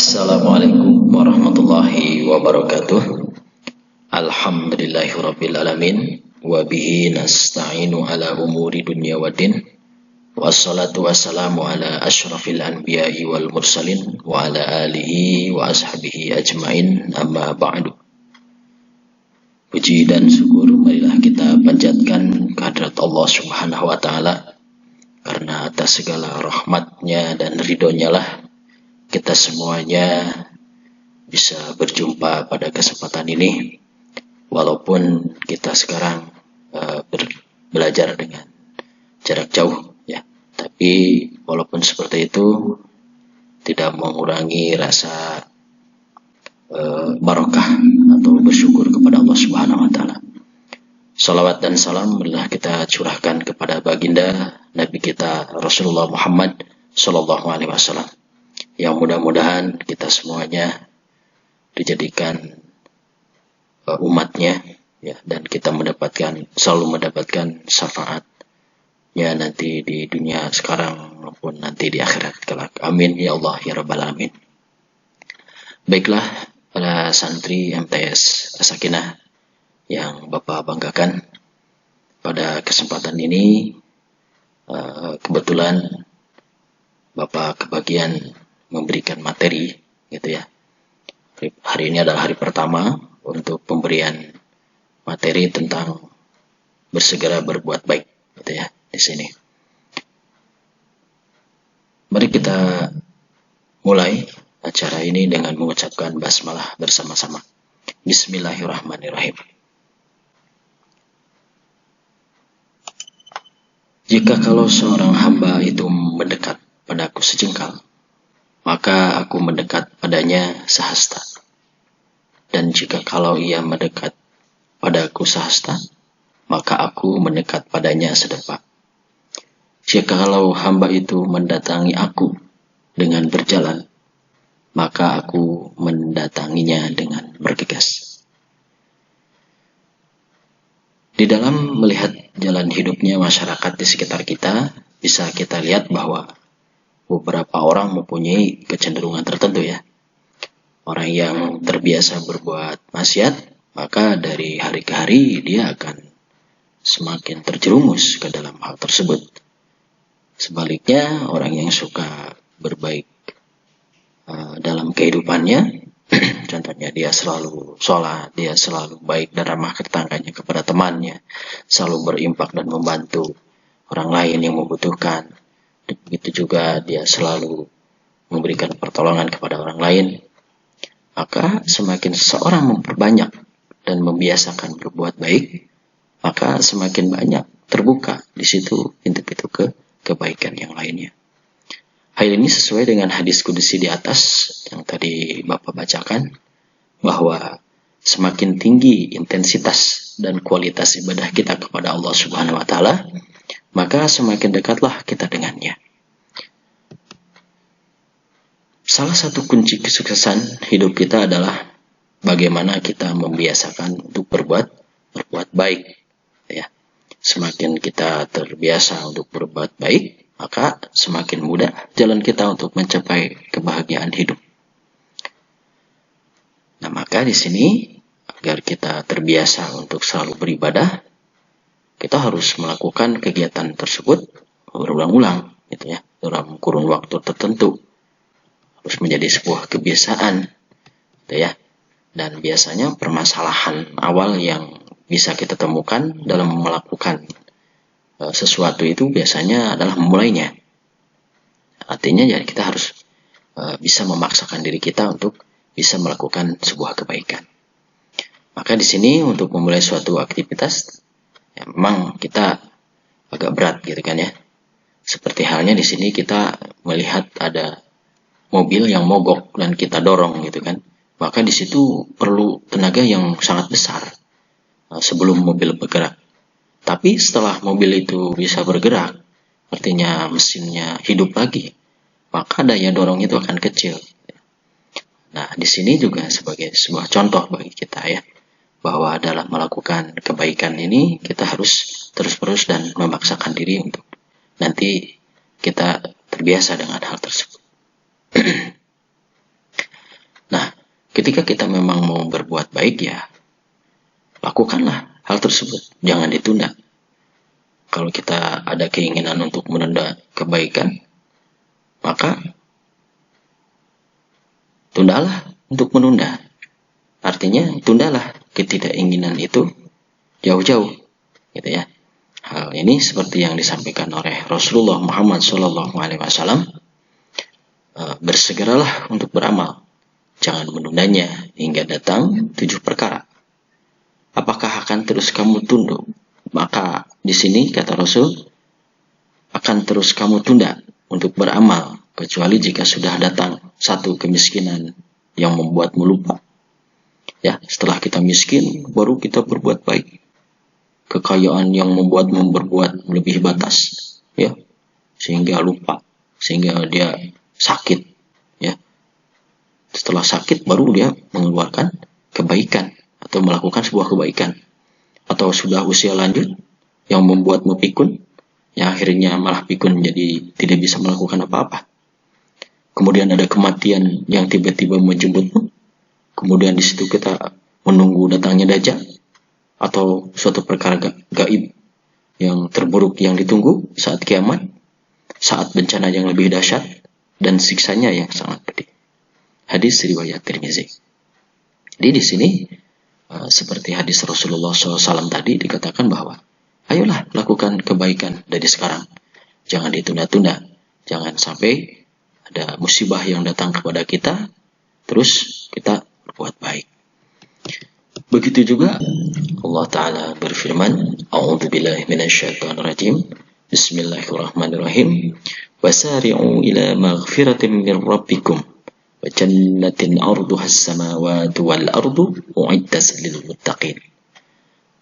Assalamualaikum warahmatullahi wabarakatuh. Alhamdulillahirabbil alamin wa bihi nasta'inu ala umuri dunya waddin. Wassalatu wassalamu ala asyrafil anbiya'i wal mursalin wa ala alihi wa ashabihi ajmain, amma ba'du. Puji dan syukur marilah kita panjatkan kehadirat Allah Subhanahu wa taala, karena atas segala rahmatnya dan ridhonya lah kita semuanya bisa berjumpa pada kesempatan ini, walaupun kita sekarang belajar dengan jarak jauh ya, tapi walaupun seperti itu tidak mengurangi rasa barokah atau bersyukur kepada Allah Subhanahu wa taala. Salawat dan salam marilah kita curahkan kepada baginda Nabi kita Rasulullah Muhammad sallallahu alaihi wasallam, yang mudah-mudahan kita semuanya dijadikan umatnya ya, dan kita selalu mendapatkan syafaatnya nanti di dunia sekarang maupun nanti di akhirat kelak. Amin ya Allah ya rabbal alamin. Baiklah para santri MTS As-Sakinah yang Bapak banggakan, pada kesempatan ini kebetulan Bapak kebagian memberikan materi gitu ya. Hari ini adalah hari pertama untuk pemberian materi tentang bersegera berbuat baik gitu ya di sini. Mari kita mulai acara ini dengan mengucapkan basmalah bersama-sama. Bismillahirrahmanirrahim. Jika kalau seorang hamba itu mendekat padaku sejengkal, maka aku mendekat padanya sehasta. Dan jika kalau ia mendekat padaku sehasta, maka aku mendekat padanya sedepak. Jika kalau hamba itu mendatangi aku dengan berjalan, maka aku mendatanginya dengan bergegas. Di dalam melihat jalan hidupnya masyarakat di sekitar kita, bisa kita lihat bahwa beberapa orang mempunyai kecenderungan tertentu ya. Orang yang terbiasa berbuat maksiat, maka dari hari ke hari dia akan semakin terjerumus ke dalam hal tersebut. Sebaliknya, orang yang suka berbaik dalam kehidupannya, contohnya dia selalu sholat, dia selalu baik dan ramah ke tetangganya, kepada temannya, selalu berimpak dan membantu orang lain yang membutuhkan. Begitu juga dia selalu memberikan pertolongan kepada orang lain. Maka semakin seseorang memperbanyak dan membiasakan berbuat baik, maka semakin banyak terbuka di situ pintu-pintu kebaikan yang lainnya. Hal ini sesuai dengan hadis kudusi di atas yang tadi Bapak bacakan, bahwa semakin tinggi intensitas dan kualitas ibadah kita kepada Allah Subhanahu wa taala, maka semakin dekatlah kita dengannya. Salah satu kunci kesuksesan hidup kita adalah bagaimana kita membiasakan untuk berbuat baik ya. Semakin kita terbiasa untuk berbuat baik, maka semakin mudah jalan kita untuk mencapai kebahagiaan hidup. Nah, maka di sini agar kita terbiasa untuk selalu beribadah, kita harus melakukan kegiatan tersebut berulang-ulang gitu ya, dalam kurun waktu tertentu. Harus menjadi sebuah kebiasaan gitu ya. Dan biasanya permasalahan awal yang bisa kita temukan dalam melakukan sesuatu itu biasanya adalah memulainya. Artinya ya kita harus bisa memaksakan diri kita untuk bisa melakukan sebuah kebaikan. Maka di sini untuk memulai suatu aktivitas ya, memang kita agak berat gitu kan ya. Seperti halnya di sini kita melihat ada mobil yang mogok dan kita dorong gitu kan. Maka di situ perlu tenaga yang sangat besar sebelum mobil bergerak. Tapi setelah mobil itu bisa bergerak, artinya mesinnya hidup lagi, maka daya dorong itu akan kecil. Nah, di sini juga sebagai sebuah contoh bagi kita ya, bahwa dalam melakukan kebaikan ini kita harus terus-menerus dan memaksakan diri untuk nanti kita terbiasa dengan hal tersebut. ketika kita memang mau berbuat baik, ya lakukanlah hal tersebut, jangan ditunda. Kalau kita ada keinginan untuk menunda kebaikan, maka tundalah untuk menunda. Artinya tundalah ketidakinginan itu jauh-jauh, gitu ya. Hal ini seperti yang disampaikan oleh Rasulullah Muhammad SAW, bersegeralah untuk beramal, jangan menundanya hingga datang 7 perkara. Apakah akan terus kamu tunduk? Maka di sini kata Rasul, akan terus kamu tunda untuk beramal kecuali jika sudah datang satu kemiskinan yang membuatmu lupa. Ya, setelah kita miskin baru kita berbuat baik. Kekayaan yang membuatmu berbuat lebih batas, ya, sehingga lupa, sehingga dia sakit, ya. Setelah sakit baru dia mengeluarkan kebaikan atau melakukan sebuah kebaikan. Atau sudah usia lanjut yang membuatmu pikun, yang akhirnya malah pikun jadi tidak bisa melakukan apa-apa. Kemudian ada kematian yang tiba-tiba menjemputmu, kemudian di situ kita menunggu datangnya Dajjal atau suatu perkara gaib yang terburuk yang ditunggu saat kiamat, saat bencana yang lebih dahsyat dan siksanya yang sangat pedih. Hadis riwayat Tirmizi. Jadi di sini seperti hadis Rasulullah SAW tadi dikatakan bahwa ayolah lakukan kebaikan dari sekarang, jangan ditunda-tunda, jangan sampai ada musibah yang datang kepada kita terus kita berbuat baik. Begitu juga Allah Ta'ala berfirman, A'udzubillahi minasyaitonirrajim, Bismillahirrahmanirrahim, Wasari'u ila maghfiratin min rabbikum wa jannatin arduha as-samawati wal ardu u'iddat lil muttaqin.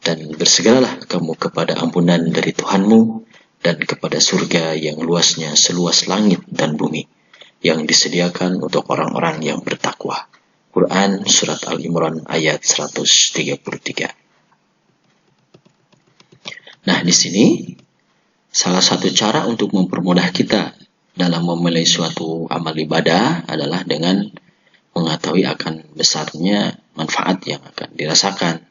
Dan bersegeralah kamu kepada ampunan dari Tuhanmu dan kepada surga yang luasnya seluas langit dan bumi, yang disediakan untuk orang-orang yang bertakwa. Quran Surat Al-Imran ayat 133. Nah, di sini salah satu cara untuk mempermudah kita dalam memilih suatu amal ibadah adalah dengan mengetahui akan besarnya manfaat yang akan dirasakan.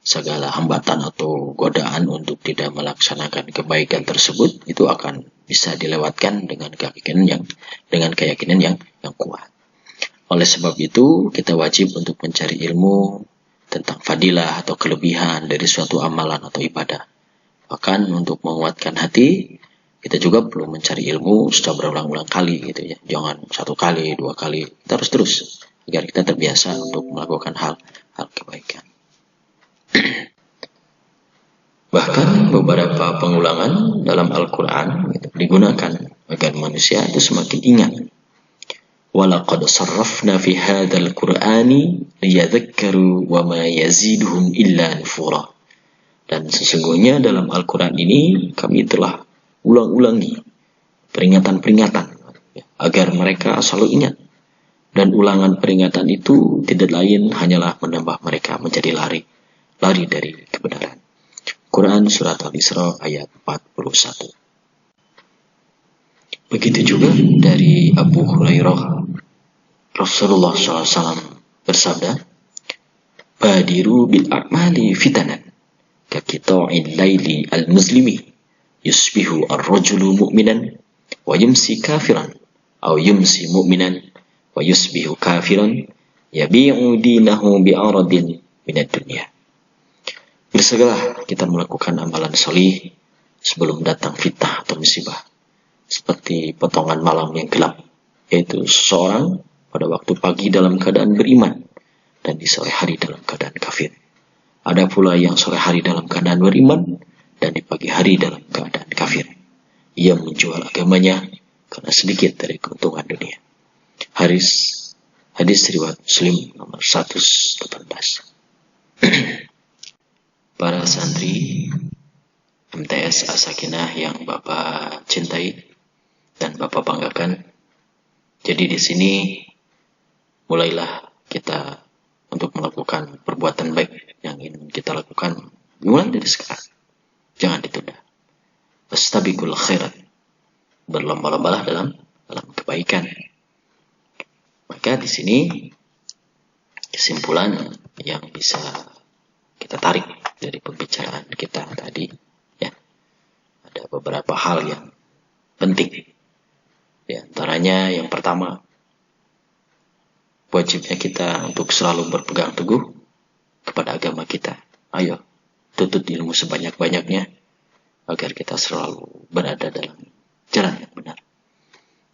Segala hambatan atau godaan untuk tidak melaksanakan kebaikan tersebut itu akan bisa dilewatkan dengan keyakinan yang kuat. Oleh sebab itu, kita wajib untuk mencari ilmu tentang fadilah atau kelebihan dari suatu amalan atau ibadah. Bahkan untuk menguatkan hati, kita juga perlu mencari ilmu secara berulang-ulang kali, gitu ya. Jangan 1 kali, 2 kali, kita harus terus agar kita terbiasa untuk melakukan hal kebaikan. Bahkan beberapa pengulangan dalam Al-Quran digunakan agar manusia itu semakin ingat. وَلَقَدْ صَرَّفْنَا فِي هَذَا الْقُرْآنِ لِيَذَكَّرُوا وَمَا يَزِيدُهُمْ إِلَّا نُفُورًا. Dan sesungguhnya dalam Al-Quran ini kami telah ulang-ulangi peringatan-peringatan agar mereka selalu ingat. Dan ulangan peringatan itu tidak lain hanyalah menambah mereka menjadi lari dari kebenaran. Quran Surat Al-Isra ayat 41. Begitu juga dari Abu Hurairah, Rasulullah SAW bersabda, Badiru bil a'mali fitanan kakita'il laili al-muslimi yusbihu ar-rajulu mu'minan wa yumsi kafiran atau yumsi mu'minan wa yusbihu kafiran yabi'u dinahu bi'aradin minad dunya. Bersegeralah kita melakukan amalan solih sebelum datang fitnah atau musibah, seperti potongan malam yang gelap, yaitu seseorang pada waktu pagi dalam keadaan beriman dan di sore hari dalam keadaan kafir. Ada pula yang sore hari dalam keadaan beriman dan di pagi hari dalam keadaan kafir. Ia menjual agamanya karena sedikit dari keuntungan dunia. Hadis riwayat Muslim nomor 118. Para santri MTS As-Sakinah yang Bapak cintai dan Bapak banggakan. Jadi di sini mulailah kita untuk melakukan perbuatan baik yang ingin kita lakukan mulai dari sekarang. Jangan ditunda. Fastabiqul khairat. Berlomba-lombalah dalam kebaikan. Maka di sini kesimpulan yang bisa kita tarik dari pembicaraan kita tadi, ya, ada beberapa hal yang penting. Di antaranya yang pertama, wajibnya kita untuk selalu berpegang teguh kepada agama kita. Ayo, tuntut ilmu sebanyak-banyaknya agar kita selalu berada dalam jalan yang benar.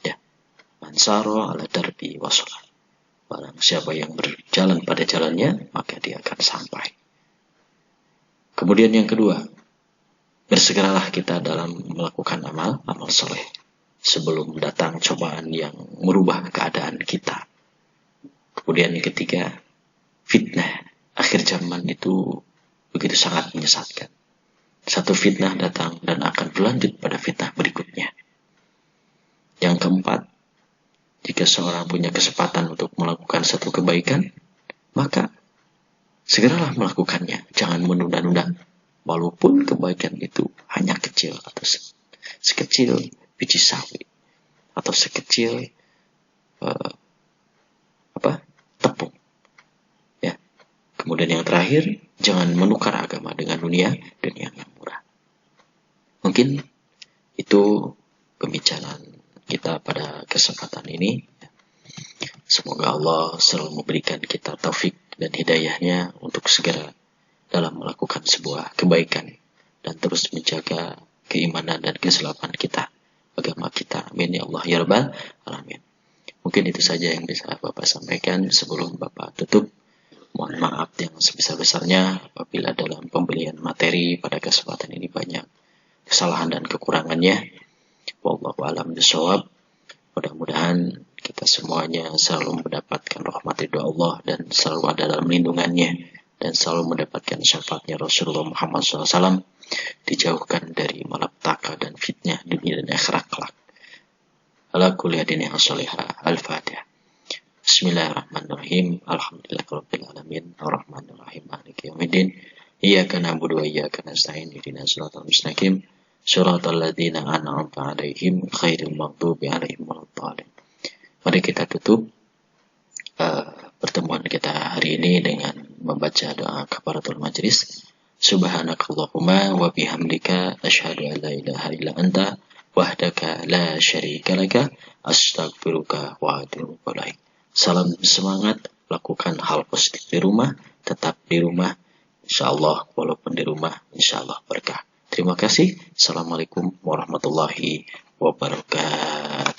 Ya, mansaro ala darbi wasala. Barang siapa yang berjalan pada jalannya, maka dia akan sampai. Kemudian yang kedua, bersegeralah kita dalam melakukan amal soleh sebelum datang cobaan yang merubah keadaan kita. Kemudian yang ketiga, fitnah akhir zaman itu begitu sangat menyesatkan. Satu fitnah datang dan akan berlanjut pada fitnah berikutnya. Yang keempat, jika seorang punya kesempatan untuk melakukan satu kebaikan, maka segeralah melakukannya, jangan menunda-nunda. Walaupun kebaikan itu hanya kecil atau sekecil biji sawi atau sekecil tepung. Ya. Kemudian yang terakhir, jangan menukar agama dengan dunia yang murah. Mungkin itu pembicaraan kita pada kesempatan ini. Semoga Allah selalu memberikan kita taufik dan hidayahnya untuk segera dalam melakukan sebuah kebaikan dan terus menjaga keimanan dan keselamatan kita, agama kita. Amin ya Allah ya Rabbal alamin. Mungkin itu saja yang bisa Bapak sampaikan sebelum Bapak tutup. Mohon maaf yang sebesar-besarnya apabila dalam pembelian materi pada kesempatan ini banyak kesalahan dan kekurangannya. Wallahu a'lam bishawab. Mudah-mudahan kita semuanya selalu mendapatkan rahmat ridho Allah dan selalu ada dalam lindungannya dan selalu mendapatkan syafaatnya Rasulullah Muhammad SAW, dijauhkan dari malapetaka dan fitnah dunia dan akhirat kelak. Ala kulli hadin yang salihah. Al-Fatihah. Bismillahirrahmanirrahim. Alhamdulillahirabbil alamin. Arrahmanirrahim. Maliki yaumiddin. Iyyaka na'budu wa iyyaka nasta'in. Ihdinas siratal mustaqim. Shiratal ladzina an'amta 'alaihim ghairil maghdubi 'alaihim waladdallin. Mari kita tutup pertemuan kita hari ini dengan membaca doa kafaratul majlis. Subhanakallahumma wa bihamdika asyhadu an la ilaha illa anta wahdaka la syarika laka astaghfiruka wa atubu ilaik. Salam semangat, lakukan hal positif di rumah, tetap di rumah. Insyaallah walaupun di rumah insyaallah berkah. Terima kasih. Assalamualaikum warahmatullahi wabarakatuh.